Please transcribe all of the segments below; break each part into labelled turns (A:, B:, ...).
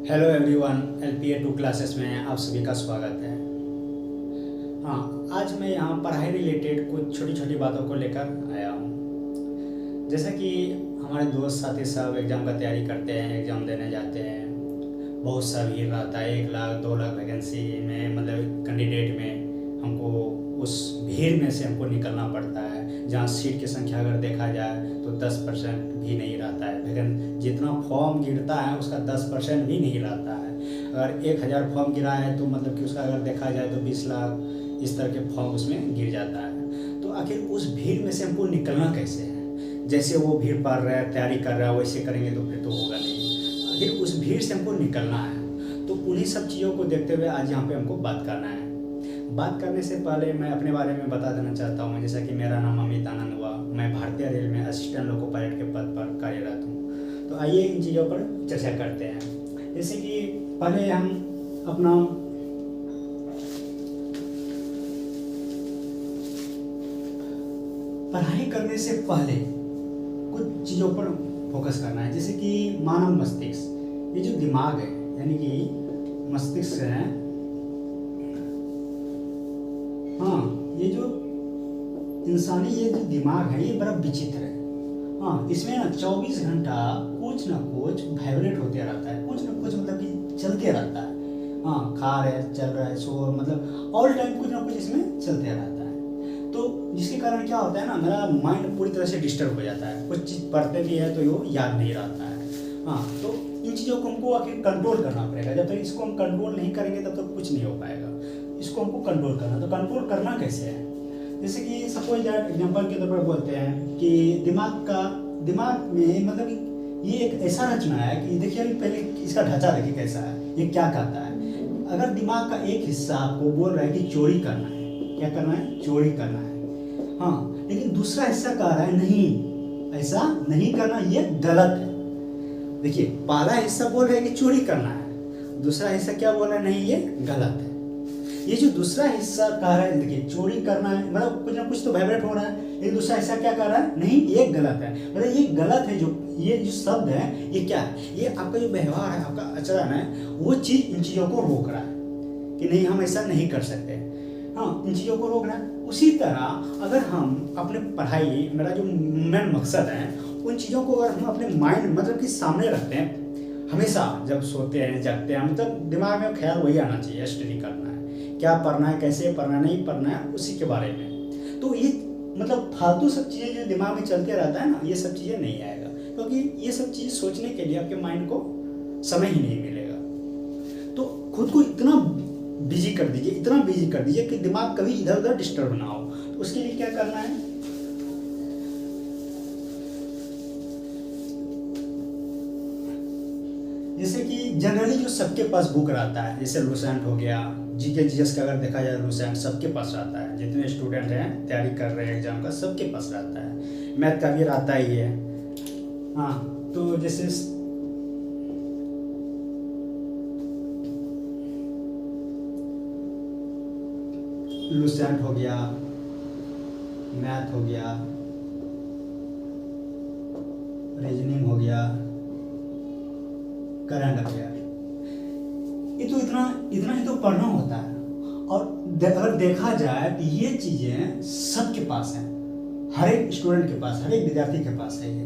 A: Hello everyone, LPA 2 classes में आप सभी का स्वागत है। हाँ, आज मैं यहाँ पढ़ाई रिलेटेड कुछ छोटी छोटी बातों को लेकर आया हूँ। जैसा कि हमारे दोस्त साथी सब एग्ज़ाम का तैयारी करते हैं, एग्ज़ाम देने जाते हैं, बहुत सा भीड़ रहता है। 1 लाख 2 लाख वैकेंसी में, मतलब कैंडिडेट में हमको उस भीड़ में से हमको निकलना पड़ता है। जहाँ सीट की संख्या अगर देखा जाए तो 10% भी नहीं रहता है। लेकिन जितना फॉर्म गिरता है उसका 10% भी नहीं रहता है। अगर 1000 फॉर्म गिरा है तो मतलब कि उसका अगर देखा जाए तो 20 लाख इस तरह के फॉर्म उसमें गिर जाता है। तो आखिर उस भीड़ में से हमको निकलना कैसे है? जैसे वो भीड़ पढ़ रहा है, तैयारी कर रहा है, वैसे करेंगे तो फिर तो होगा नहीं। आखिर उस भीड़ से हमको निकलना है, तो उन्हीं सब चीज़ों को देखते हुए आज यहाँ पे हमको बात करना है। बात करने से पहले मैं अपने बारे में बता देना चाहता हूँ। जैसा कि मेरा नाम अमित आनंद हुआ, मैं भारतीय रेल में असिस्टेंट लोको पायलट के पद पर कार्यरत हूँ। तो आइए इन चीज़ों पर चर्चा करते हैं। जैसे कि पहले हम अपना पढ़ाई करने से पहले कुछ चीज़ों पर फोकस करना है। जैसे कि मानव मस्तिष्क, ये जो दिमाग है यानी कि मस्तिष्क है, हाँ, ये जो इंसानी ये जो दिमाग है ये बड़ा विचित्र है। हाँ, इसमें ना 24 घंटा कुछ ना कुछ वाइब्रेट होते रहता है, कुछ ना कुछ मतलब कि चलते रहता है। हाँ, खा रहे, चल रहा है, सो मतलब ऑल टाइम कुछ ना कुछ इसमें चलते रहता है। तो जिसके कारण क्या होता है ना, मेरा माइंड पूरी तरह से डिस्टर्ब हो जाता है। कुछ चीज़ पढ़ते भी है तो वो याद नहीं रहता है। हाँ, तो इन चीज़ों को हमको आखिर कंट्रोल करना पड़ेगा। जब तक इसको हम कंट्रोल नहीं करेंगे तब तक कुछ नहीं हो पाएगा। इसको हमको कंट्रोल करना, तो कंट्रोल करना कैसे है? जैसे कि सपोज दैट एग्जांपल के तौर पर बोलते हैं कि दिमाग में मतलब ये एक ऐसा रचना है कि देखिए अभी पहले इसका ढांचा देखिए कैसा है, ये क्या करता है। अगर दिमाग का एक हिस्सा आपको बोल रहा है कि चोरी करना है, क्या करना है? चोरी करना है। हाँ, लेकिन दूसरा हिस्सा कह रहा है नहीं, ऐसा नहीं करना, ये गलत है। देखिए, पहला हिस्सा बोल रहा है कि चोरी करना है, दूसरा हिस्सा क्या बोल रहा है? नहीं, ये गलत है। ये जो दूसरा हिस्सा कह रहा है, देखिए चोरी करना है मतलब कुछ ना कुछ तो वाइब्रेट हो रहा है, लेकिन दूसरा हिस्सा क्या कर रहा है? नहीं, ये गलत है। मतलब ये गलत है। जो ये जो शब्द है ये क्या है? ये आपका जो व्यवहार है, आपका आचरण है, वो चीज़ इन चीज़ों को रोक रहा है कि नहीं, हम ऐसा नहीं कर सकते। हाँ, इन चीज़ों को रोक रहा है। उसी तरह अगर हम अपने पढ़ाई, मेरा जो मेन मकसद है, उन चीज़ों को अगर हम अपने माइंड मतलब कि सामने रखते हैं, हमेशा जब सोते हैं जगते हैं, मतलब दिमाग में ख्याल वही आना चाहिए, स्टडी करना है, क्या पढ़ना है, कैसे पढ़ना, नहीं पढ़ना है, उसी के बारे में। तो ये मतलब फालतू सब चीज़ें जो दिमाग में चलते रहता है ना, ये सब चीज़ें नहीं आएगा, क्योंकि ये सब चीज़ सोचने के लिए आपके माइंड को समय ही नहीं मिलेगा। तो खुद को इतना बिजी कर दीजिए, इतना बिजी कर दीजिए कि दिमाग कभी इधर उधर डिस्टर्ब ना हो। तो उसके लिए क्या करना है? जैसे कि जनरली जो सबके पास बुक रहता है, जैसे लूसेंट हो गया, जीके जीएस का अगर देखा जाए लूसेंट सबके पास रहता है। जितने स्टूडेंट हैं तैयारी कर रहे हैं एग्जाम का, सबके पास रहता है। मैथ का भी रहता ही है। हाँ, तो जैसे लूसेंट हो गया, मैथ हो गया, रीजनिंग हो गया, करंट अफेयर, ये तो इतना इतना ही तो पढ़ना होता है। और अगर देखा जाए तो ये चीज़ें सबके पास हैं, हर एक स्टूडेंट के पास, हर एक विद्यार्थी के पास है ये।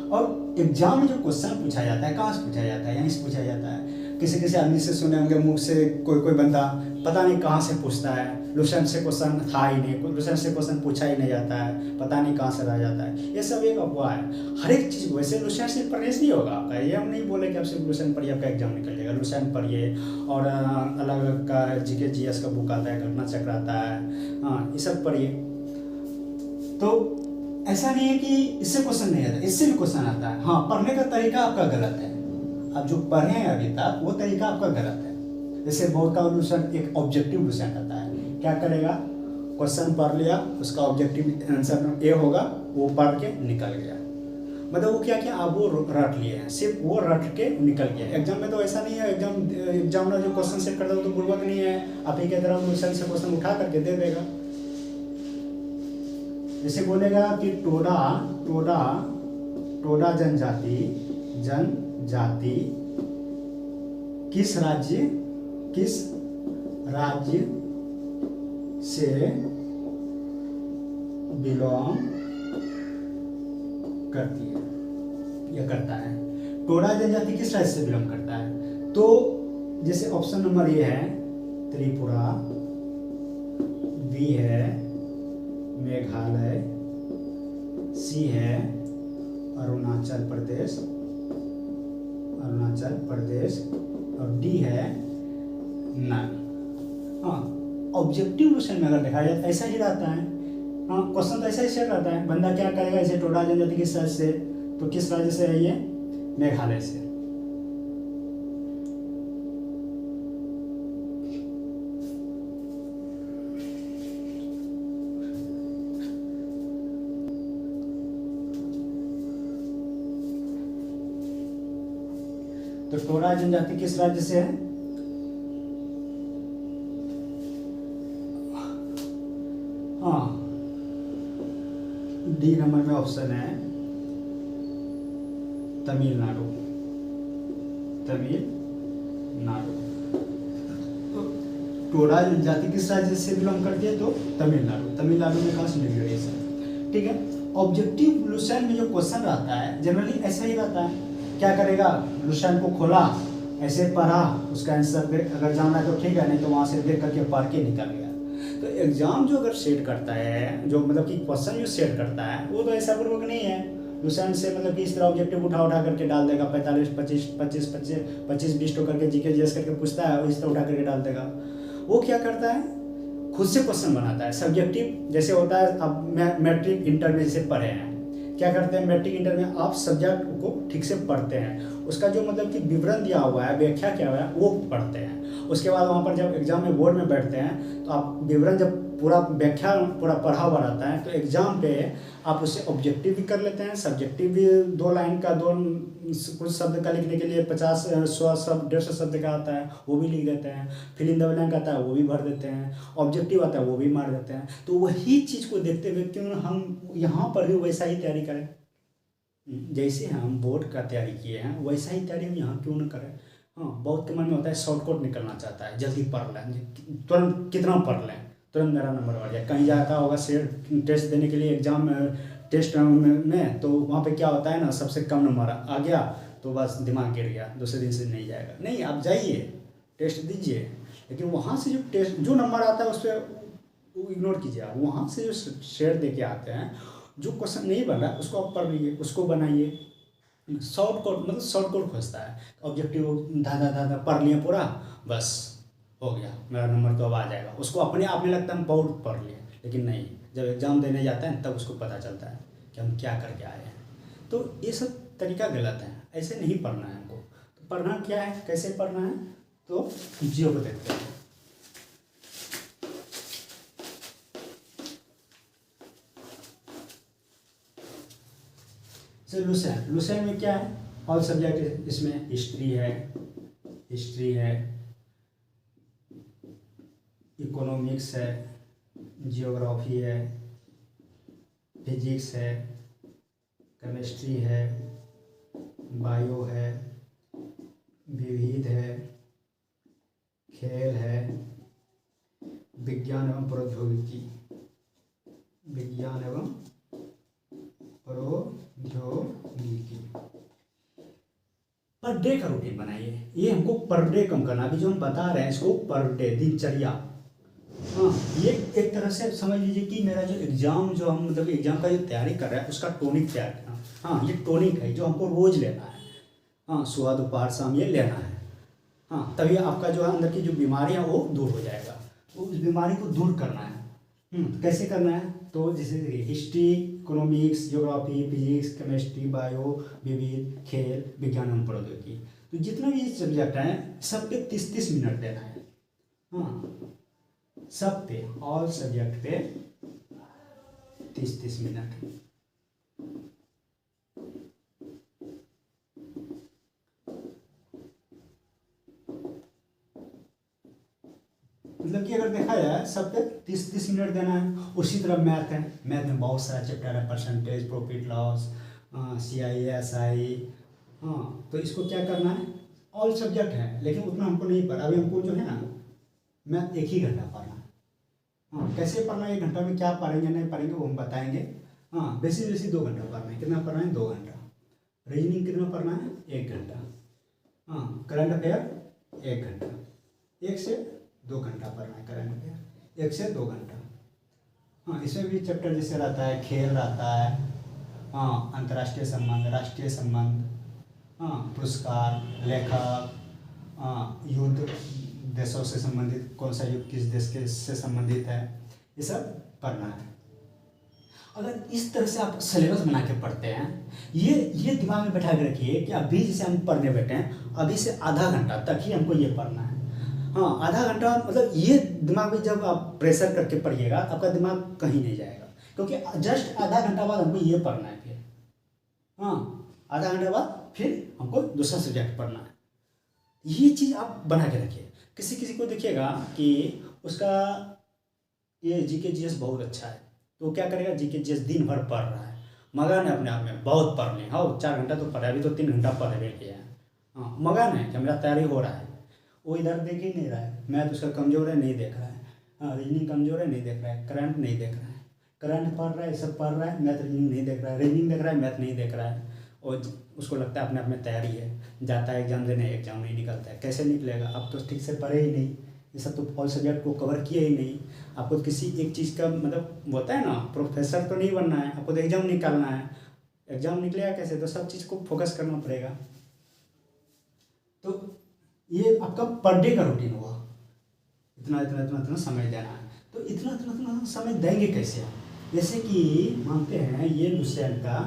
A: और एग्जाम में जो क्वेश्चन पूछा जाता है, कहाँ से पूछा जाता है? यहीं से पूछा जाता है। किसी किसी आदमी से सुने होंगे, मुख से कोई बंदा पता नहीं कहाँ से पूछता है, लूसेंट से क्वेश्चन था ही नहीं, लूसेंट से क्वेश्चन पूछा ही नहीं जाता है, पता नहीं कहाँ से रह जाता है। ये सब एक अफवाह है। हर एक चीज़ वैसे लूसेंट से पढ़ने से नहीं होगा आपका। ये हम नहीं बोले कि आप सिर्फ लूसेंट पढ़िए आपका एग्जाम निकल जाएगा। लूसेंट पढ़िए और अलग अलग का जीके जीएस का बुक आता है, घटना चक्र आता है, हाँ, ये सब पढ़िए। तो ऐसा नहीं है कि इससे क्वेश्चन नहीं आता, इससे भी क्वेश्चन आता है। हाँ, पढ़ने का तरीका आपका गलत है। आप जो पढ़े हैं अभी तक वो तरीका आपका गलत है। जैसे बोर्ड का लूसेंट एक ऑब्जेक्टिव लूसेंट आता है, क्या करेगा? क्वेश्चन पढ़ लिया, उसका ऑब्जेक्टिव आंसर ए होगा, वो पढ़ के निकल गया। मतलब वो क्या किया, आप वो रट लिए हैं, सिर्फ वो रट के निकल गया। एग्जाम में तो ऐसा नहीं है। एग्जामिनर जो क्वेश्चन सेट करता है तो बुर्बक नहीं है, आप ही की तरह लूसेंट से क्वेश्चन उठा करके दे देगा। जैसे बोलेगा कि टोडा जनजाति किस राज्य से बिलोंग करती है या करता है। टोडा जनजाति किस राज्य से बिलोंग करता है? तो जैसे ऑप्शन नंबर ए है त्रिपुरा, बी है मेघालय, सी है अरुणाचल प्रदेश और डी है नन। हाँ, ऑब्जेक्टिव क्वेश्चन में अगर देखा जाए ऐसा ही रहता है। हाँ, क्वेश्चन तो ऐसा ही सेट रहता है। बंदा क्या करेगा, इसे टोडा जनजाति किस राज्य से, तो किस राज्य से है ये? मेघालय से। तो टोडा जनजाति किस राज्य से है? हाँ, डी नंबर में ऑप्शन है तमिलनाडु। टोडा जनजाति किस राज्य से बिलोंग करती है? तो तमिलनाडु में कास्ट डिक्लेरेशन। ठीक है, ऑब्जेक्टिव क्वेश्चन में जो क्वेश्चन रहता है जनरली ऐसा ही रहता है। क्या करेगा, क्वेश्चन को खोला, ऐसे पढ़ा, उसका आंसर अगर जाना है तो ठीक है, नहीं तो वहाँ से देख करके पढ़ के निकल गया। तो एग्जाम जो अगर सेट करता है, जो मतलब कि क्वेश्चन जो सेट करता है, वो तो ऐसा पूर्वक नहीं है क्वेश्चन से मतलब कि इस तरह ऑब्जेक्टिव उठा करके डाल देगा। 25 20 तो करके जीके जीएस करके पूछता है, इस तरह उठा करके डाल देगा। वो क्या करता है, खुद से क्वेश्चन बनाता है। सब्जेक्टिव जैसे होता है, अब मैट्रिक इंटर में जैसे पढ़े हैं, क्या करते हैं मैट्रिक इंटर में आप सब्जेक्ट को ठीक से पढ़ते हैं, उसका जो मतलब कि विवरण दिया हुआ है, व्याख्या क्या हुआ है वो पढ़ते हैं। उसके बाद वहाँ पर जब एग्जाम में बोर्ड में बैठते हैं तो आप विवरण जब पूरा व्याख्या पूरा पढ़ा हुआ रहता है तो एग्जाम पे आप उससे ऑब्जेक्टिव भी कर लेते हैं। सब्जेक्टिव भी 2 लाइन का, 2 कुछ शब्द का लिखने के लिए 50 100 शब्द 150 शब्द का आता है, वो भी लिख देते हैं। फिल इन द ब्लैंक आता है, वो भी भर देते हैं। ऑब्जेक्टिव आता है, वो भी मार देते हैं। तो वही चीज़ को देखते हुए क्यों हम यहाँ पर भी वैसा ही तैयारी करें, जैसे हम बोर्ड का तैयारी किए हैं वैसा ही तैयारी हम यहाँ क्यों न करें। हाँ, बहुत के मन में होता है शॉर्टकट निकलना चाहता है, जल्दी पढ़ लें, तुरंत कितना पढ़ लें, तुरंत मेरा नंबर बढ़ जाए। कहीं जाता होगा टेस्ट देने के लिए एग्जाम टेस्ट में, तो वहाँ पे क्या होता है ना, सबसे कम नंबर आ गया तो बस दिमाग गिर गया, दूसरे दिन से नहीं जाएगा। नहीं, आप जाइए टेस्ट दीजिए, लेकिन वहाँ से जो टेस्ट जो नंबर आता है उस पर इग्नोर कीजिए। आप वहाँ से जो शेयर दे के आते हैं, जो क्वेश्चन नहीं बन रहा है उसको आप पढ़ लीजिए, उसको बनाइए। शॉर्टकट मतलब शॉर्टकट खोजता है। ऑब्जेक्टिव धा पढ़ लिए पूरा, बस हो गया, मेरा नंबर तो अब आ जाएगा। उसको अपने आप में लगता है हम बहुत पढ़ लिए, लेकिन नहीं, जब एग्ज़ाम देने जाते हैं तब उसको पता चलता है कि हम क्या करके आए हैं। तो ये सब तरीका गलत है, ऐसे नहीं पढ़ना है हमको। तो पढ़ना क्या है, कैसे पढ़ना है, तो जियो को देखते हैं। लुसेंट में क्या है, ऑल सब्जेक्ट, इसमें हिस्ट्री है, इकोनॉमिक्स है, जियोग्राफी है, फिजिक्स है, केमिस्ट्री है, बायो है, विविध है, खेल है, विज्ञान एवं प्रौद्योगिकी, पर डे का रूटीन बनाइए। ये हमको पर डे कम करना, अभी जो हम बता रहे हैं इसको पर डे, दिनचर्या। हाँ, ये एक तरह से समझ लीजिए कि मेरा जो एग्जाम, जो हम मतलब एग्जाम का जो तैयारी कर रहे हैं उसका टॉनिक तैयार करना। हाँ, ये टॉनिक है जो हमको रोज लेना है। हाँ, सुबह दोपहर शाम ये लेना है। हाँ, तभी आपका जो है अंदर की जो बीमारी है वो दूर हो जाएगा। तो उस बीमारी को दूर करना है। तो कैसे करना है, तो जैसे history, economics, geography, physics, chemistry, bio, विविध, खेल, विज्ञान एवं प्रौद्योगिकी, तो जितना भी सब्जेक्ट हैं सब पे 30-30 मिनट देना है। हाँ, सब पे, ऑल सब्जेक्ट पे 30-30 मिनट। मतलब कि अगर देखा जाए सब पे 30-30 मिनट देना है। उसी तरह मैथ है, मैथ में बहुत सारा चैप्टर है, percentage, profit loss, CI SI। हाँ, तो इसको क्या करना है, ऑल सब्जेक्ट है, लेकिन उतना हमको नहीं पढ़ा। अभी हमको जो है ना मैथ एक ही घंटा पढ़ना है। हाँ, कैसे पढ़ना है, 1 घंटा में क्या पढ़ेंगे नहीं पढ़ेंगे वो हम बताएंगे। हाँ, बेसिक 2 घंटा पढ़ना है। कितना पढ़ना है, 2 घंटा। रीजनिंग कितना पढ़ना है, 1 घंटा। हाँ, करंट अफेयर 1 घंटा। 1 से 2 घंटा पढ़ना है करंट अफेयर, 1 से 2 घंटा। हाँ, इसमें भी चैप्टर जैसे रहता है, खेल रहता है, हाँ, अंतर्राष्ट्रीय संबंध, राष्ट्रीय संबंध, हाँ, पुरस्कार, लेखक, हाँ, युद्ध, देशों से संबंधित, कौन सा युद्ध किस देश के से संबंधित है, ये सब पढ़ना है। अगर इस तरह से आप सिलेबस बना के पढ़ते हैं, ये दिमाग में बैठा के रखिए कि अभी जैसे हम पढ़ने बैठे हैं, अभी से आधा घंटा तक ही हमको ये पढ़ना है। हाँ, आधा घंटा मतलब ये दिमाग में जब आप प्रेशर करके पढ़िएगा, आपका दिमाग कहीं नहीं जाएगा, क्योंकि जस्ट आधा घंटा बाद हमको ये पढ़ना है। फिर हाँ, आधा घंटा बाद फिर हमको दूसरा सब्जेक्ट पढ़ना है। ये चीज़ आप बना के रखिए। किसी किसी को देखिएगा कि उसका ये जीके जीएस बहुत अच्छा है, तो क्या करेगा, जीके जीएस दिन भर पढ़ रहा है, मगन है अपने आप में, बहुत पढ़ लें। हाँ, 4 घंटा तो पढ़ा, अभी तो 3 घंटा पढ़ रहे किया है। हाँ, मगन है कि मेरा तैयारी हो रहा है, वो इधर देख ही नहीं रहा है। मैथ उसका कमजोर है, नहीं देख रहा है। हाँ, रीजनिंग कमजोर है, नहीं देख रहा है। करंट नहीं देख रहा है, करंट पढ़ रहा है, सब पढ़ रहा है, मैथ रीजनिंग नहीं देख रहा है। रीजनिंग देख रहा है, मैथ नहीं देख रहा है, और उसको लगता है अपने आप में तैयारी है, जाता है एग्जाम देने, एग्जाम नहीं निकलता है। कैसे निकलेगा, अब तो ठीक से पढ़े ही नहीं, ये सब तो ऑल सब्जेक्ट को कवर किया ही नहीं। आपको किसी एक चीज़ का मतलब होता है ना, प्रोफेसर तो नहीं बनना है, आपको तो एग्जाम निकालना है। एग्जाम निकलेगा कैसे, तो सब चीज़ को फोकस करना पड़ेगा। तो ये आपका पर डे का रूटीन हुआ, इतना इतना इतना इतना समय देना है। तो इतना इतना इतना समय देंगे कैसे आप, जैसे कि मानते हैं ये लुसेंट का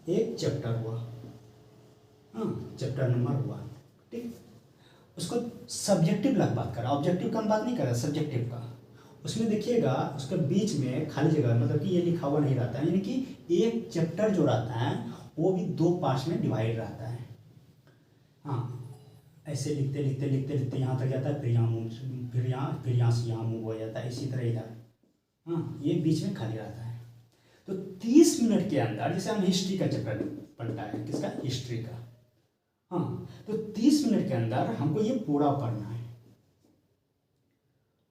A: एक चैप्टर हुआ, हाँ, चैप्टर नंबर 1, ठीक। उसको सब्जेक्टिव लग बात कर रहा, ऑब्जेक्टिव का हम बात नहीं कर रहा, सब्जेक्टिव का। उसमें देखिएगा उसके बीच में खाली जगह, मतलब कि ये लिखा हुआ नहीं रहता है, यानी कि एक चैप्टर जो रहता है वो भी 2 पार्ट्स में डिवाइड रहता है। हाँ, ऐसे लिखते लिखते लिखते लिखते यहाँ तक जाता है, फिर यहाँ मूव, फिर यहाँ से यहाँ मूव हो जाता है, इसी तरह इधर। हाँ, ये बीच में खाली रहता है। तो 30 मिनट के अंदर, जैसे हम हिस्ट्री का चैप्टर पढ़ता है, किसका, हिस्ट्री का। हाँ, तो 30 मिनट के अंदर हमको ये पूरा पढ़ना है।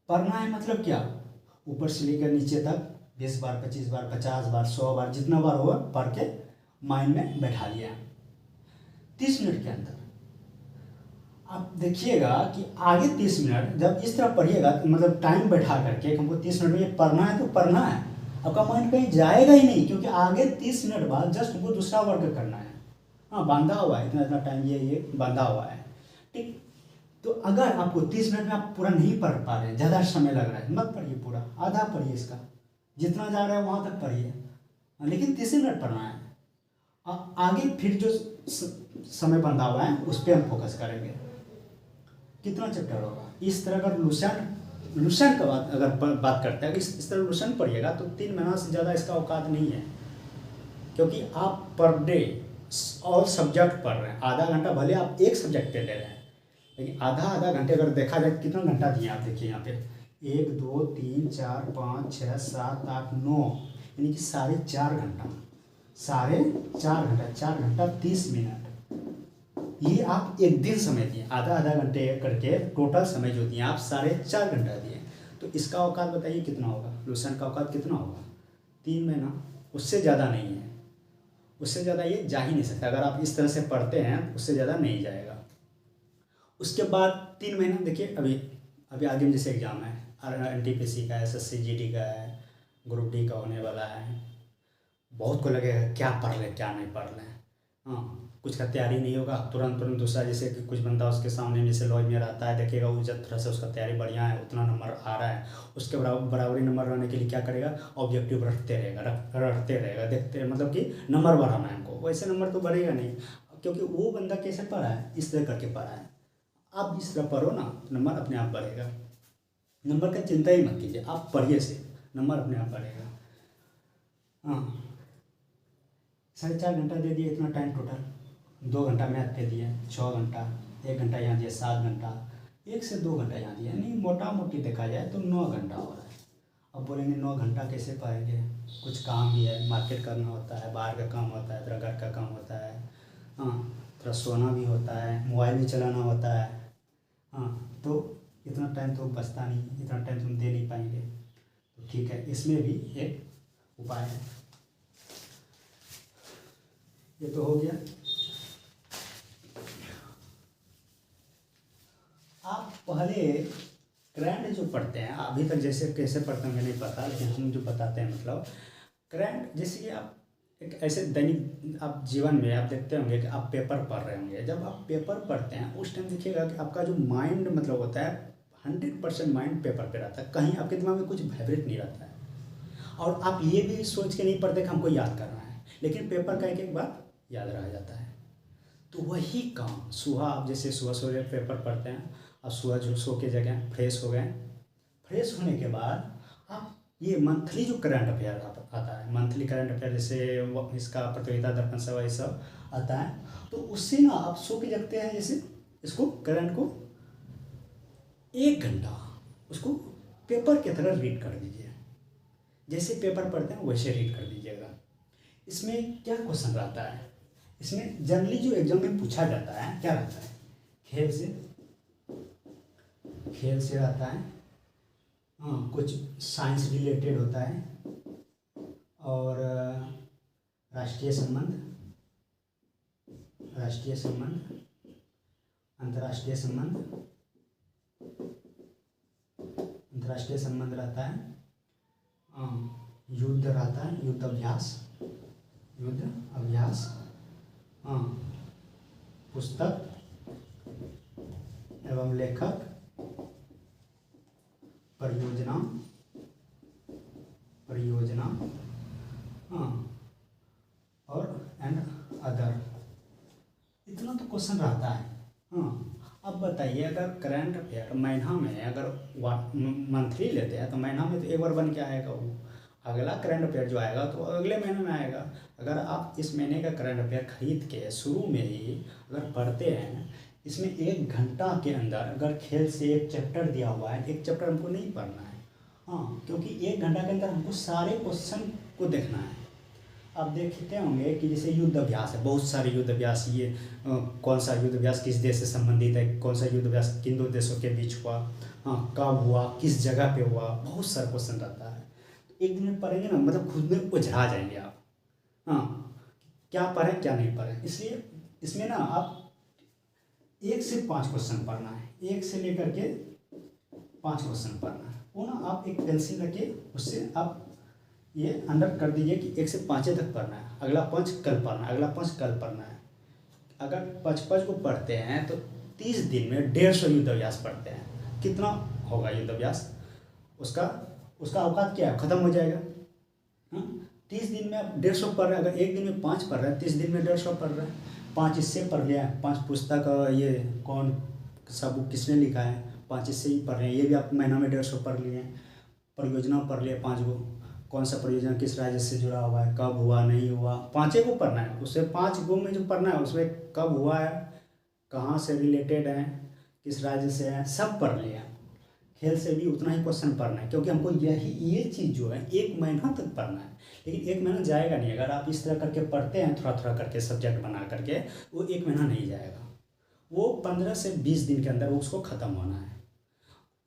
A: पढ़ना है मतलब क्या, ऊपर से लेकर नीचे तक 20 बार, 25 बार, 50 बार, 100 बार, जितना बार होगा पढ़ के माइंड में बैठा लिया 30 मिनट के अंदर। आप देखिएगा कि आगे 30 मिनट जब इस तरह पढ़िएगा, मतलब टाइम बैठा करके हमको 30 मिनट में ये पढ़ना है, तो पढ़ना है, आपका माइंड कहीं जाएगा ही नहीं, क्योंकि आगे 30 मिनट बाद जस्ट हमको दूसरा वर्क करना है। हाँ, बांधा हुआ है, इतना इतना टाइम ये बांधा हुआ है, ठीक। तो अगर आपको 30 मिनट में आप पूरा नहीं पढ़ पा रहे हैं, ज़्यादा समय लग रहा है, मत पढ़िए पूरा, आधा पढ़िए, इसका जितना जा रहा है वहाँ तक पढ़िए, लेकिन 30 मिनट पढ़ना है। आगे फिर जो समय बंधा हुआ है उस पर हम फोकस करेंगे। कितना चैप्टर होगा इस तरह। अगर लुसेंट का बात करते हैं, इस तरह लुसेंट पढ़िएगा तो 3 महीना से ज़्यादा इसका औकात नहीं है, क्योंकि आप पर डे ऑल सब्जेक्ट पढ़ रहे हैं। आधा घंटा भले आप एक सब्जेक्ट पे ले रहे हैं, लेकिन आधा घंटे अगर देखा जाए, कितना घंटा दिए आप देखिए यहाँ पे, 1 2 3 4 5 6 7 8 9, यानी कि 4.5 घंटा, 4 घंटा 30 मिनट, ये आप एक दिन समय दिए। आधा घंटे करके टोटल समय जो दिए आप 4.5 घंटा दिए, तो इसका औकात बताइए कितना होगा, लुसेंट का औकात कितना होगा, 3 महीना, उससे ज़्यादा नहीं है, उससे ज़्यादा ये जा ही नहीं सकता। अगर आप इस तरह से पढ़ते हैं उससे ज़्यादा नहीं जाएगा। उसके बाद 3 महीना देखिए, अभी आगे में जैसे एग्ज़ाम है, NTPC का, SSC GD का है, ग्रुप D का होने वाला है। बहुत को लगेगा क्या पढ़ लें क्या नहीं पढ़ लें, हाँ, कुछ का तैयारी नहीं होगा, तुरंत दूसरा, जैसे कि कुछ बंदा उसके सामने में, जैसे लॉज में रहता है, देखिएगा वो जब थोड़ा सा उसका तैयारी बढ़िया है, उतना नंबर आ रहा है, उसके बराबरी नंबर रहने के लिए क्या करेगा, ऑब्जेक्टिव रखते रहेगा, देखते, मतलब कि नंबर बढ़ाना है हमको। वैसे नंबर तो बढ़ेगा नहीं, क्योंकि वो बंदा कैसे पढ़ा है, इस तरह करके पढ़ा है। आप इस तरह पढ़ो ना, नंबर अपने आप बढ़ेगा। नंबर का चिंता ही मत कीजिए, आप पढ़िए से, नंबर अपने आप बढ़ेगा। हाँ, 4.5 घंटा दे दिए, इतना टाइम टोटल, 2 घंटा मैथ पे दिए, 6 घंटा, 1 घंटा यहाँ दिया, 7 घंटा, 1 से 2 घंटा यहाँ दिया, यानी मोटा मोटी देखा जाए तो 9 घंटा हो रहा है। अब बोलेंगे 9 घंटा कैसे पढ़ेंगे, कुछ काम भी है, मार्केट करना होता है, बाहर का काम होता है, तेरा घर का काम होता है, हाँ, थोड़ा सोना भी होता है, मोबाइल भी चलाना होता है। हाँ, तो इतना टाइम तो बचता नहीं, इतना टाइम तुम दे नहीं पाएंगे। तो ठीक है, इसमें भी एक उपाय है। ये तो हो गया। आप पहले करंट जो पढ़ते हैं, अभी तक जैसे कैसे पढ़ते हैं मुझे नहीं पता, लेकिन हम जो बताते हैं मतलब करंट, जैसे कि आप एक ऐसे दैनिक आप जीवन में आप देखते होंगे कि आप पेपर पढ़ रहे होंगे। जब आप पेपर पढ़ते हैं उस टाइम देखिएगा कि आपका जो माइंड मतलब होता है 100% माइंड पेपर पे रहता है, कहीं आपके दिमाग में कुछ वाइब्रेट नहीं रहता है। और आप ये भी सोच के नहीं पढ़ते कि हमको याद करना है, लेकिन पेपर का एक एक बात याद रह जाता है। तो वही काम सुबह आप जैसे सुबह सुबह पेपर पढ़ते हैं, आप सुबह जो सो के जगह फ्रेश हो गए, फ्रेश होने के बाद आप ये मंथली जो करंट अफेयर आता है, मंथली करंट अफेयर जैसे इसका प्रतियोगिता दर्पण सब ये सब आता है, तो उससे ना आप सो के जगते हैं, जैसे इसको करंट को 1 घंटा उसको पेपर की तरह रीड कर दीजिए। जैसे पेपर पढ़ते हैं वैसे रीड कर दीजिएगा। इसमें क्या क्वेश्चन रहता है, इसमें जनरली जो एग्जाम में पूछा जाता है क्या रहता है, खेल से रहता है। हाँ, कुछ साइंस रिलेटेड होता है, और राष्ट्रीय संबंध, अंतर्राष्ट्रीय संबंध रहता है। युद्ध रहता है, युद्ध अभ्यास। हाँ, पुस्तक एवं लेखक, परियोजना। हाँ, और एंड अदर। इतना तो क्वेश्चन रहता है। हाँ, अब बताइए अगर करंट अफेयर महीना में अगर मंथली लेते हैं तो महीना में तो एक बार बन के आएगा, वो अगला करंट अफेयर जो आएगा तो अगले महीने में आएगा। अगर आप इस महीने का करंट अफेयर खरीद के शुरू में ही अगर पढ़ते हैं, इसमें 1 घंटा के अंदर अगर खेल से एक चैप्टर दिया हुआ है, एक चैप्टर हमको नहीं पढ़ना है। हाँ, क्योंकि 1 घंटा के अंदर हमको सारे क्वेश्चन को देखना है। आप देखते होंगे कि जैसे युद्ध अभ्यास है, बहुत सारे युद्ध अभ्यास, ये कौन सा युद्ध अभ्यास किस देश से संबंधित है, कौन सा युद्ध अभ्यास किन 2 देशों के बीच हुआ, हाँ कब हुआ, किस जगह पे हुआ, बहुत सारा क्वेश्चन रहता है। तो एक दिन में पढ़ेंगे ना, मतलब खुद में उलझा जाएंगे आप। हाँ, क्या पढ़ें क्या नहीं पढ़ें, इसलिए इसमें ना आप 1 से 5 क्वेश्चन पढ़ना है, 1 से लेकर के 5 क्वेश्चन पढ़ना है। वो ना आप एक पेंसिल रखिए, उससे आप ये अंडर कर दीजिए कि 1 से 5 तक पढ़ना है, अगला 5 कल पढ़ना है, अगला 5 कल पढ़ना है। अगर 5 को पढ़ते हैं तो 30 दिन में 150 युद्ध अभ्यास पढ़ते हैं। कितना होगा युद्ध अभ्यास, उसका औकात क्या है, ख़त्म हो जाएगा। हाँ, 30 दिन में आप 150 पढ़ रहे हैं, अगर एक दिन में 5 पढ़ रहे हैं, 30 दिन में 150 पढ़ रहे हैं। 5 इससे पढ़ लिया है, 5 पुस्तक ये कौन सा बुक किसने लिखा है, 5 इससे ही पढ़ रहे हैं, ये भी आप महीना में 150 पढ़ लिए हैं। परियोजना पढ़ लिए 5 गो, कौन सा परियोजना किस राज्य से जुड़ा हुआ है, कब हुआ नहीं हुआ, 5 को पढ़ना है। उससे 5 गो में जो पढ़ना है उसमें कब हुआ है, कहाँ से रिलेटेड है, किस राज्य से है, सब पढ़ लिया। खेल से भी उतना ही क्वेश्चन पढ़ना है, क्योंकि हमको ये चीज़ जो है 1 महीना तक पढ़ना है। लेकिन 1 महीना जाएगा नहीं, अगर आप इस तरह करके पढ़ते हैं थोड़ा थोड़ा करके सब्जेक्ट बना करके, वो 1 महीना नहीं जाएगा, वो 15 से 20 दिन के अंदर उसको ख़त्म होना है।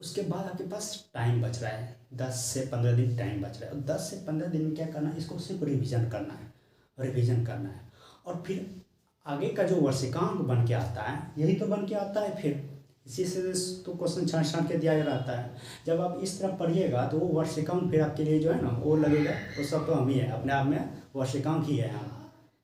A: उसके बाद आपके पास टाइम बच रहा है, 10 से 15 दिन टाइम बच रहा है, और 10 से 15 दिन में क्या करना है, इसको सिर्फ रिवीजन करना है। और फिर आगे का जो वर्षिकांक बन के आता है, यही तो बन के आता है, फिर इसी से तो क्वेश्चन छाँट के दिया रहता है। जब आप इस तरह पढ़िएगा तो वो वर्षिकांक फिर आपके लिए जो है ना वो लगेगा, वो सब तो हम ही है, अपने आप में वर्षिकांक ही है हम,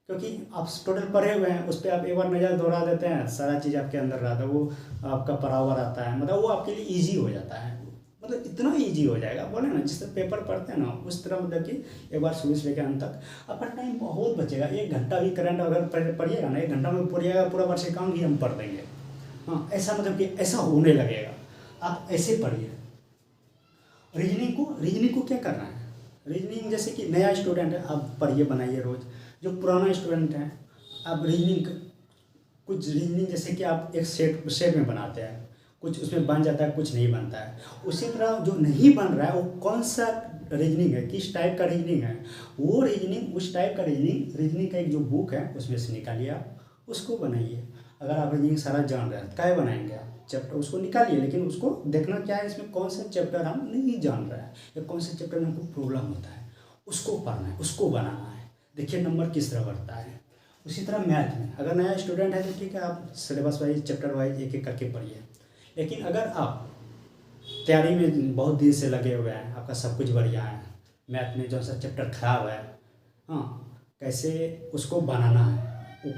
A: क्योंकि आप टोटल पढ़े हुए हैं, उस पर आप एक बार नज़र दौड़ा देते हैं, सारा चीज़ आपके अंदर रहता है, वो आपका पढ़ा हुआ रहता है, मतलब वो आपके लिए ईजी हो जाता है, मतलब इतना ईजी हो जाएगा, बोले ना जिस तरह पेपर पढ़ते हैं ना उस तरह, मतलब कि एक बार शुरू से लेकर अंत तक आपका टाइम बहुत बचेगा। 1 घंटा भी करंट अगर पढ़िएगा ना, 1 घंटा में पढ़िएगा, पूरा वर्षिकांक ही हम पढ़ देंगे। हाँ, ऐसा मतलब कि ऐसा होने लगेगा, आप ऐसे पढ़िए। रीजनिंग को क्या करना है, रीजनिंग जैसे कि नया स्टूडेंट है आप पढ़िए बनाइए रोज़, जो पुराना स्टूडेंट है आप कुछ रीजनिंग जैसे कि आप एक सेट में बनाते हैं, कुछ उसमें बन जाता है, कुछ नहीं बनता है। उसी तरह जो नहीं बन रहा है वो कौन सा रीजनिंग है, किस टाइप का रीजनिंग है, वो रीजनिंग उस टाइप का रीजनिंग का एक जो बुक है उसमें से निकालिए आप, उसको बनाइए। अगर आप इंजीनियरिंग सारा जान रहे हैं क्या बनाएंगे आप चैप्टर, उसको निकालिए, लेकिन उसको देखना क्या है इसमें कौन सा चैप्टर हम नहीं जान रहे हैं या कौन से चैप्टर में हमको प्रॉब्लम होता है, उसको पढ़ना है, उसको बनाना है। देखिए नंबर किस तरह बढ़ता है। उसी तरह मैथ में अगर नया स्टूडेंट है तो ठीक है, आप सिलेबस वाइज चैप्टर वाइज एक एक करके पढ़िए। लेकिन अगर आप तैयारी में बहुत दिन से लगे हुए हैं, आपका सब कुछ बढ़िया है, मैथ में जो सा चैप्टर खराब है, हाँ कैसे उसको बनाना है,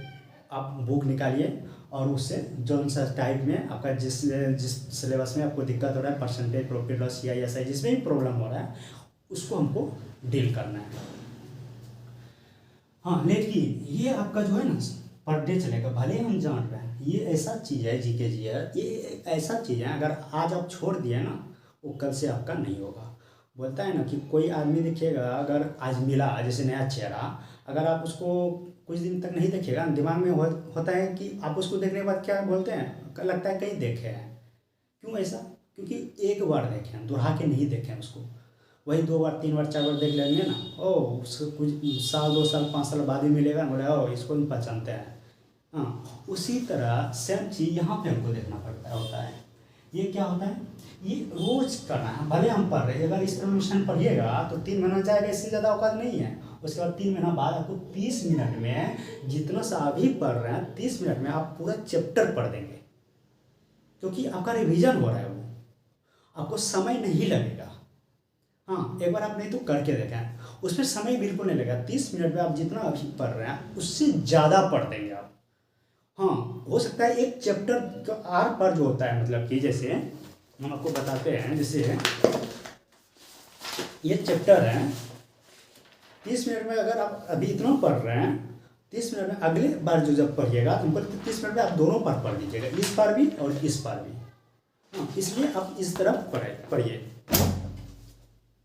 A: आप बुक निकालिए और उससे जो सा टाइप में आपका जिस जिस सिलेबस में आपको दिक्कत हो रहा है, परसेंटेज, प्रॉफिट लॉस, CISI जिसमें भी प्रॉब्लम हो रहा है उसको हमको डील करना है। हाँ लेकिन ये आपका जो है ना पर डे चलेगा, भले ही हम जान रहे हैं ये ऐसा चीज़ है, जीके जी है, ये ऐसा चीज़ है अगर आज आप छोड़ दिए ना वो कल से आपका नहीं होगा। बोलता है ना कि कोई आदमी देखिएगा अगर आज मिला जैसे नया चेहरा, अगर आप उसको कुछ दिन तक नहीं देखिएगा, दिमाग में होता है कि आप उसको देखने के बाद क्या बोलते हैं, लगता है कहीं देखे हैं। क्यों ऐसा? क्योंकि एक बार देखे हैं, दोहरा के नहीं देखे हैं उसको। वही 2 बार 3 बार 4 बार देख लेंगे ना, ओ उसको कुछ साल 2 साल 5 साल बाद ही मिलेगा ना, बोले ओ इसको हम पहचानते हैं। हाँ उसी तरह सेम चीज़ यहाँ पे हमको देखना पड़ता होता है। ये क्या होता है, ये रोज करना है। भले हम पढ़ रहे हैं, अगर इस तरह मिशन पढ़िएगा तो 3 महीना जाएगा, इससे ज़्यादा औकात नहीं है। उसके बाद 3 महीना बाद आपको 30 मिनट में जितना सा अभी पढ़ रहे हैं 30 मिनट में आप पूरा चैप्टर पढ़ देंगे, क्योंकि आपका रिवीजन हो रहा है, वो आपको समय नहीं लगेगा। हाँ एक बार आप नहीं तो करके देखें, उसमें समय बिल्कुल नहीं लगेगा। 30 मिनट में आप जितना अभी पढ़ रहे हैं उससे ज़्यादा पढ़ देंगे आप। हाँ हो सकता है एक चैप्टर का आर पर जो होता है, मतलब कि जैसे हम आपको बताते हैं, जैसे ये चैप्टर है 30 मिनट में, अगर आप अभी इतना पढ़ रहे हैं 30 मिनट में अगले बार जो जब पढ़िएगा तो हमको 30 मिनट में आप दोनों पार पढ़ लीजिएगा, इस पार भी और इस पार भी। हाँ इसलिए आप इस तरफ पढ़िए,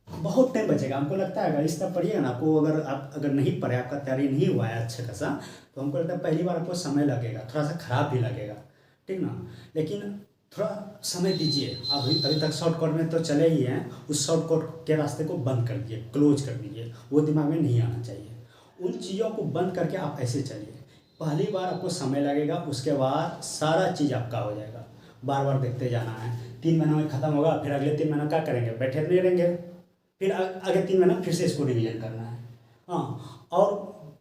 A: बहुत टाइम बचेगा। हमको लगता है अगर इस तरह पढ़िएगा ना, आपको अगर नहीं पढ़े, आपका तैयारी नहीं हुआ है अच्छा खासा, तो हमको लगता है पहली बार आपको समय लगेगा, थोड़ा सा खराब भी लगेगा, ठीक ना। लेकिन थोड़ा समय दीजिए। अभी तक शॉर्टकट में तो चले ही हैं, उस शॉर्टकट के रास्ते को बंद कर दिए, क्लोज कर दीजिए, वो दिमाग में नहीं आना चाहिए। उन चीज़ों को बंद करके आप ऐसे चलिए। पहली बार आपको समय लगेगा, उसके बाद सारा चीज़ आपका हो जाएगा। बार बार देखते जाना है, 3 महीना में ख़त्म होगा, फिर अगले 3 महीना क्या करेंगे, बैठे नहीं रहेंगे, फिर आगे 3 महीना फिर से इसको रिवीजन करना है। हाँ और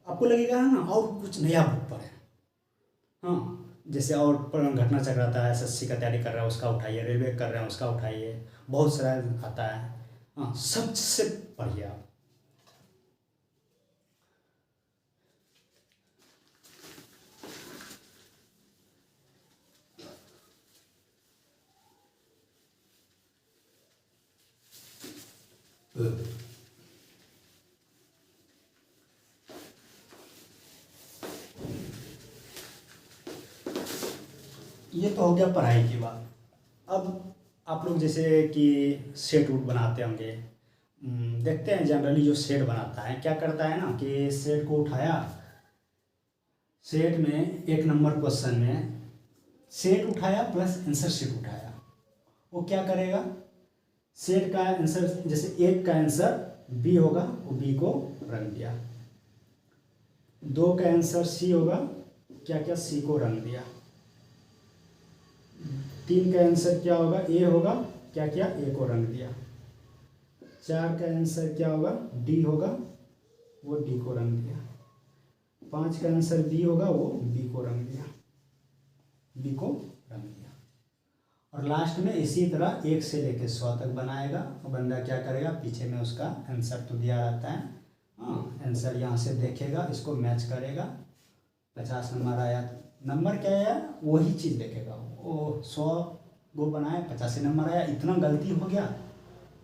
A: आपको लगेगा ना और कुछ नया बुक पढ़े। हाँ जैसे और घटना चक्राता है, SSC का तैयारी कर रहा है उसका उठाइए, रेलवे कर रहे हैं उसका उठाइए, बहुत सारा आता है। हाँ सब से पढ़िए आप। ये तो हो गया पढ़ाई की बात। अब आप लोग जैसे कि सेट वूट बनाते होंगे, देखते हैं जनरली जो सेट बनाता है क्या करता है ना कि सेट को उठाया, सेट में 1 नंबर क्वेश्चन में सेट उठाया प्लस आंसर शीट उठाया, वो क्या करेगा, सेट का आंसर जैसे 1 का आंसर बी होगा, वो बी को रंग दिया, 2 का आंसर सी होगा, क्या क्या सी को रंग दिया, 3 का आंसर क्या होगा, ए होगा, क्या क्या ए को रंग दिया, 4 का आंसर क्या होगा, डी होगा, वो डी को रंग दिया, 5 का आंसर बी होगा, वो बी को रंग दिया, बी को रंग दिया। और लास्ट में इसी तरह 1 से लेकर 100 तक बनाएगा। और बंदा क्या करेगा, पीछे में उसका आंसर तो दिया रहता है, हाँ आंसर यहाँ से देखेगा, इसको मैच करेगा, 50 नंबर आया, नंबर क्या है वही चीज़ देखेगा, वो 100 वो बनाए 85 नंबर आया, इतना गलती हो गया,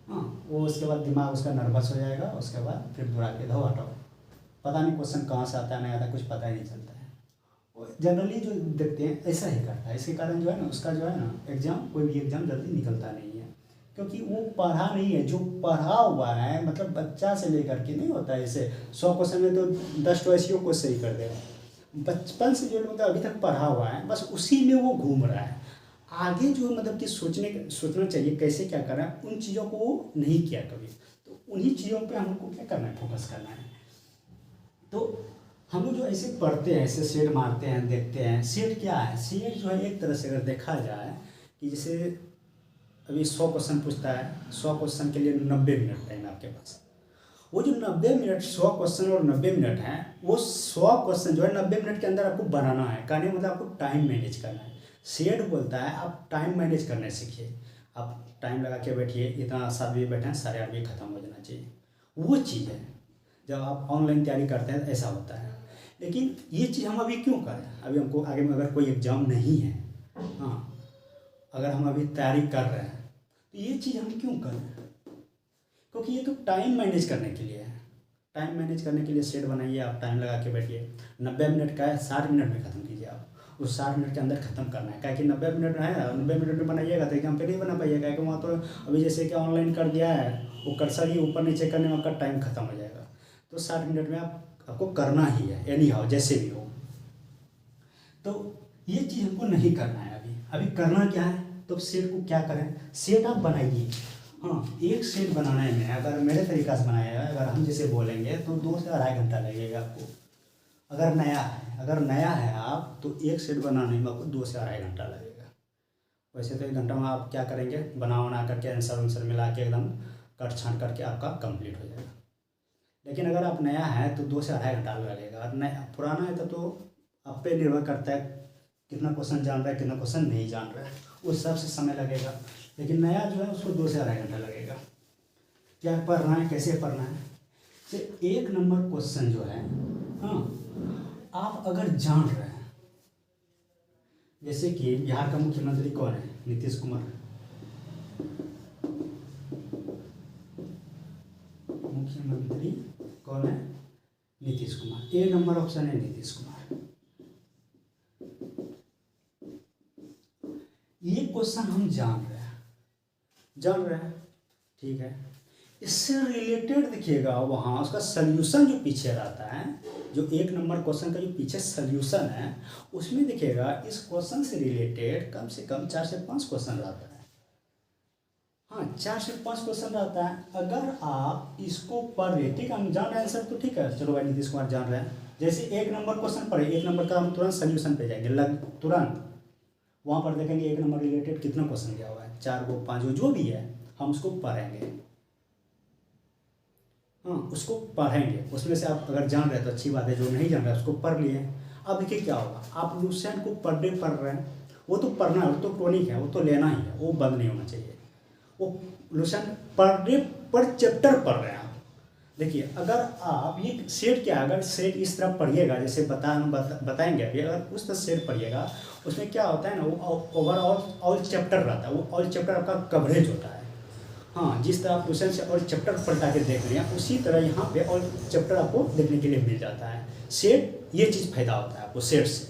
A: हाँ वो उसके बाद दिमाग उसका नर्वस हो जाएगा, उसके बाद फिर दोहरा के दो हटाओ, पता नहीं क्वेश्चन कहाँ से आता है नहीं आता, कुछ पता ही नहीं चलता है। जनरली जो देखते हैं ऐसा ही करता है, इसके कारण जो है ना उसका जो है ना एग्ज़ाम, कोई भी एग्ज़ाम जल्दी निकलता नहीं है, क्योंकि वो पढ़ा नहीं है। जो पढ़ा हुआ है मतलब बच्चा से लेकर के नहीं होता है, जैसे 100 क्वेश्चन में तो 10 चॉइसियों को सही कर देगा, बचपन से जो मतलब अभी तक पढ़ा हुआ है बस उसी में वो घूम रहा है। आगे जो मतलब कि सोचना चाहिए कैसे क्या करना है, उन चीज़ों को वो नहीं किया कभी, तो उन्हीं चीज़ों पे हमको क्या करना है, फोकस करना है। तो हम लोग जो ऐसे पढ़ते हैं, ऐसे सेट मारते हैं, देखते हैं। सेट क्या है? सेट जो है एक तरह से अगर देखा जाए कि जैसे अभी 100 क्वेश्चन पूछता है, 100 क्वेश्चन के लिए 90 मिनट टाइम है आपके पास। वो जो 90 मिनट, 100 क्वेश्चन और 90 मिनट हैं, वो 100 क्वेश्चन जो है 90 मिनट के अंदर आपको बनाना है। कहने मतलब आपको टाइम मैनेज करना है। सेट बोलता है आप टाइम मैनेज करने सीखिए। आप टाइम लगा के बैठिए, इतना 7 बजे बैठे हैं, 8:30 बजे खत्म हो जाना चाहिए। वो चीज़ है जब आप ऑनलाइन तैयारी करते हैं ऐसा होता है। लेकिन ये चीज़ हम अभी क्यों करें? अभी हमको आगे में अगर कोई एग्ज़ाम नहीं है, हाँ, अगर हम अभी तैयारी कर रहे हैं तो ये चीज़ हम क्यों करें? क्योंकि ये तो टाइम मैनेज करने के लिए है। टाइम मैनेज करने के लिए सेट बनाइए, आप टाइम लगा के बैठिए। 90 मिनट का है, 60 मिनट में ख़त्म कीजिए। आप उस 60 मिनट के अंदर ख़त्म करना है। क्या कि 90 मिनट है, 90 मिनट में बनाइएगा तो एग्जाम पे नहीं बना पाइएगा। कि वहाँ तो अभी जैसे कि ऑनलाइन कर दिया है, वो कर्सर ही ऊपर नीचे करने में आपका टाइम ख़त्म हो जाएगा। तो 60 मिनट में आपको करना ही है, एनी हाउ, जैसे भी हो। तो ये चीज़ हमको नहीं करना है। अभी करना क्या है? तो सेट को क्या करें? सेट आप बनाइए। हाँ, एक सेट बनाने में अगर मेरे तरीक़ा से बनाया है, अगर हम जैसे बोलेंगे तो 2 से 2.5 घंटा लगेगा आपको। अगर नया है आप, तो एक सेट बनाने में आपको 2 से 2.5 घंटा लगेगा। वैसे तो 1 घंटा में आप क्या करेंगे, बना करके आंसर उनसर मिला के एकदम कट छाँट करके आपका कंप्लीट हो जाएगा। लेकिन अगर आप नया है तो 2 से 2.5 घंटा लगेगा। और नया पुराना है तो आप पे निर्भर करता है कितना क्वेश्चन जान रहा है, कितना क्वेश्चन नहीं जान रहा है, उस हिसाब से समय लगेगा। लेकिन नया जो है उसको 2 से 2.5 घंटा लगेगा। क्या पढ़ना है, कैसे पढ़ना है? से 1 नंबर क्वेश्चन जो है, हाँ, आप अगर जान रहे हैं, जैसे कि बिहार का मुख्यमंत्री कौन है? नीतीश कुमार। मुख्यमंत्री कौन है? नीतीश कुमार। 1 नंबर ऑप्शन है नीतीश कुमार। ये क्वेश्चन हम जान रहे हैं, ठीक है। इससे रिलेटेड देखिएगा वहाँ उसका सल्यूशन जो पीछे रहता है, जो 1 नंबर क्वेश्चन का जो पीछे सल्यूशन है, उसमें देखिएगा इस क्वेश्चन से रिलेटेड कम से कम 4 से 5 क्वेश्चन रहता है। हाँ, 4 से 5 क्वेश्चन रहता है। अगर आप इसको पढ़ रहे, ठीक है, हम जान रहे हैं आंसर, तो ठीक है, चलो भाई नीतीश कुमार जान रहे हैं। जैसे 1 नंबर क्वेश्चन पढ़े, 1 नंबर का हम तुरंत सल्यूशन पे जाएंगे, तुरंत वहाँ पर देखेंगे 1 नंबर रिलेटेड कितना क्वेश्चन दिया हुआ है, 4 गो 5 गो जो भी है, हम उसको पढ़ेंगे। हाँ, उसको पढ़ेंगे। उसमें से आप अगर जान रहे हैं तो अच्छी बात है, जो नहीं जान रहे उसको पढ़ लिए। अब देखिए क्या होगा, आप लुसेंट को पर डे पढ़ रहे हैं, वो तो पढ़ना है, वो तो टॉनिक है, वो तो लेना ही है, वो बंद नहीं होना चाहिए। वो लुसेंट पर डे पर चैप्टर पढ़ रहे हैं आप। देखिए अगर आप ये सेट क्या है, अगर सेट इस तरह पढ़िएगा जैसे बताएंगे अभी, अगर उस तरह सेट पढ़िएगा, उसमें क्या होता है ना, वो ओवरऑल ऑल चैप्टर रहता है, वो ऑल चैप्टर आपका कवरेज होता है। हाँ, जिस तरह आप क्वेश्चन से ऑल चैप्टर पलटा के देख रहे हैं, उसी तरह यहाँ पे ऑल चैप्टर आपको देखने के लिए मिल जाता है। सेट ये चीज़ फायदा होता है आपको सेट से।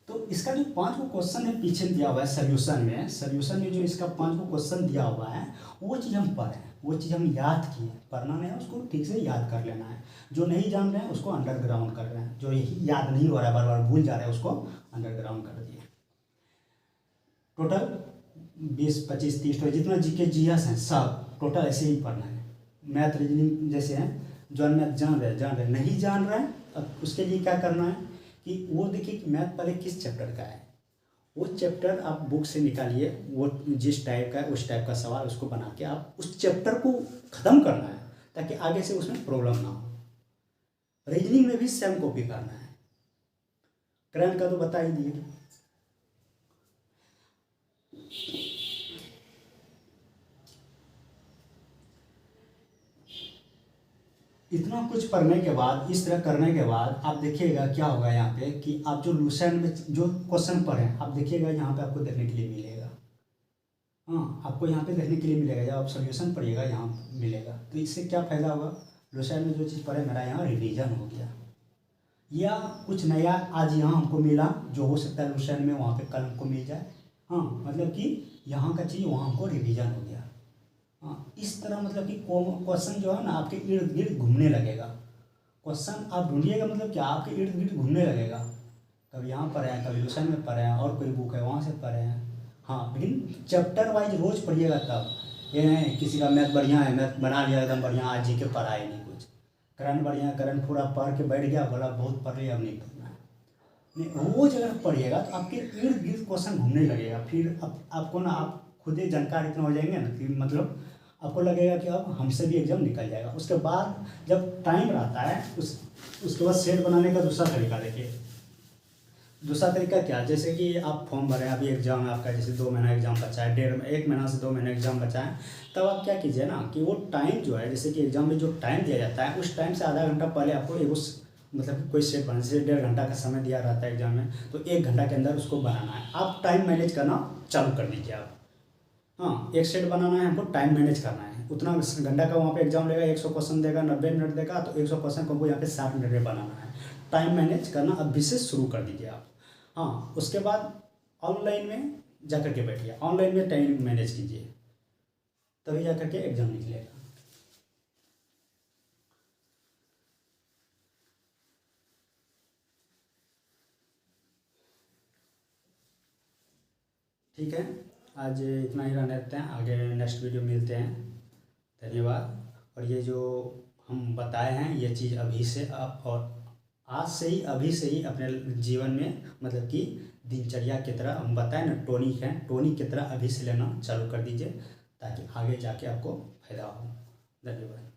A: तो इसका जो 5 गो क्वेश्चन है पीछे दिया हुआ है सल्यूशन में जो इसका 5 गो क्वेश्चन दिया हुआ है, वो चीज़ हम पढ़ें, वो चीज़ हम याद किए। पढ़ना नहीं है, उसको ठीक से याद कर लेना है। जो नहीं जान रहे हैं उसको अंडरग्राउंड कर रहे हैं, जो यही याद नहीं हो रहा है, बार बार भूल जा रहे हैं, उसको अंडरग्राउंड कर दिए। टोटल 20, 25, 30 जितना जीके जीएस हैं सब टोटल ऐसे ही पढ़ना है। मैथ रीजनिंग जैसे हैं, जो मैथ जान रहे, नहीं जान रहे हैं, अब उसके लिए क्या करना है कि वो देखिए कि मैथ पहले किस चैप्टर का है, वो चैप्टर आप बुक से निकालिए, वो जिस टाइप का है उस टाइप का सवाल उसको बना के आप उस चैप्टर को ख़त्म करना है, ताकि आगे से उसमें प्रॉब्लम ना हो। रीजनिंग में भी सेम कॉपी करना है। करंट का तो बता ही दिए। इतना कुछ पढ़ने के बाद, इस तरह करने के बाद आप देखिएगा क्या होगा यहाँ पे कि आप जो लुसेंट में जो क्वेश्चन पढ़े आप देखिएगा यहाँ पे आपको देखने के लिए मिलेगा। हाँ, आपको यहाँ पे देखने के लिए मिलेगा, जब आप सोल्यूशन पढ़िएगा यहाँ मिलेगा। तो इससे क्या फ़ायदा होगा, लुसेंट में जो चीज़ पढ़े मेरा यहाँ रिवीजन हो गया, या कुछ नया आज यहाँ हमको मिला जो हो सकता है लुसेंट में वहाँ पे कल हमको मिल जाए। हाँ, मतलब कि यहाँ का चीज़ वहाँ हमको रिवीजन हो गया। हाँ, इस तरह मतलब कि क्वेश्चन जो है ना आपके इर्द गिर्द घूमने लगेगा। क्वेश्चन आप ढूंढिएगा मतलब क्या, आपके इर्द गिर्द घूमने लगेगा। कभी यहाँ पढ़े हैं, कभी लुसेंट में पढ़े हैं, और कोई बुक है वहाँ से पढ़े हैं। हाँ, लेकिन चैप्टर वाइज रोज़ पढ़िएगा, तब ये नहीं किसी का मैथ बढ़िया है, मैथ बना लिया एकदम बढ़िया, आज जी के पढ़ा ही नहीं कुछ, करंट बढ़िया, करंट पूरा पढ़ के बैठ गया, बोला बहुत पढ़ लिया, अब नहीं पढ़ना है। नहीं, रोज अगर पढ़िएगा तो आपके इर्द गिर्द क्वेश्चन घूमने लगेगा, फिर अब आपको ना, आप खुद ही जानकार इतना हो जाएंगे ना कि मतलब आपको लगेगा कि अब हमसे भी एग्जाम निकल जाएगा। उसके बाद जब टाइम रहता है उसके बाद सेट बनाने का दूसरा तरीका देखिए। दूसरा तरीका क्या, जैसे कि आप फॉर्म भरें, अभी एग्जाम है आपका, जैसे 2 महीना एग्जाम बचा है, 1 महीना से 2 महीने एग्जाम बचा है, तब आप क्या कीजिए ना कि वो टाइम जो है, जैसे कि एग्जाम में जो टाइम दिया जाता है उस टाइम से आधा घंटा पहले आपको एक मतलब कोई सेट बनाना, जैसे 1.5 घंटा का समय दिया रहता है एग्जाम में, तो 1 घंटा के अंदर उसको बनाना है। आप टाइम मैनेज करना चालू कर दीजिए आप। हाँ, एक सेट बनाना है हमको, टाइम मैनेज करना है, उतना घंटा का वहाँ पे एग्जाम लेगा, 100 क्वेश्चन देगा, 90 मिनट देगा, तो 100 क्वेश्चन को हमको यहाँ पे 60 मिनट में बनाना है। टाइम मैनेज करना अभी से शुरू कर दीजिए आप। हाँ, उसके बाद ऑनलाइन में जा कर के बैठिए, ऑनलाइन में टाइम मैनेज कीजिए, तभी जा कर के एग्जाम निकलेगा। ठीक है, आज इतना ही रहने देते हैं, आगे नेक्स्ट वीडियो मिलते हैं। धन्यवाद। और ये जो हम बताए हैं ये चीज़ अभी से आप, और आज से ही, अभी से ही अपने जीवन में मतलब कि दिनचर्या की तरह हम बताएं ना, टॉनिक है, टॉनिक की तरह अभी से लेना चालू कर दीजिए, ताकि आगे जाके आपको फायदा हो। धन्यवाद।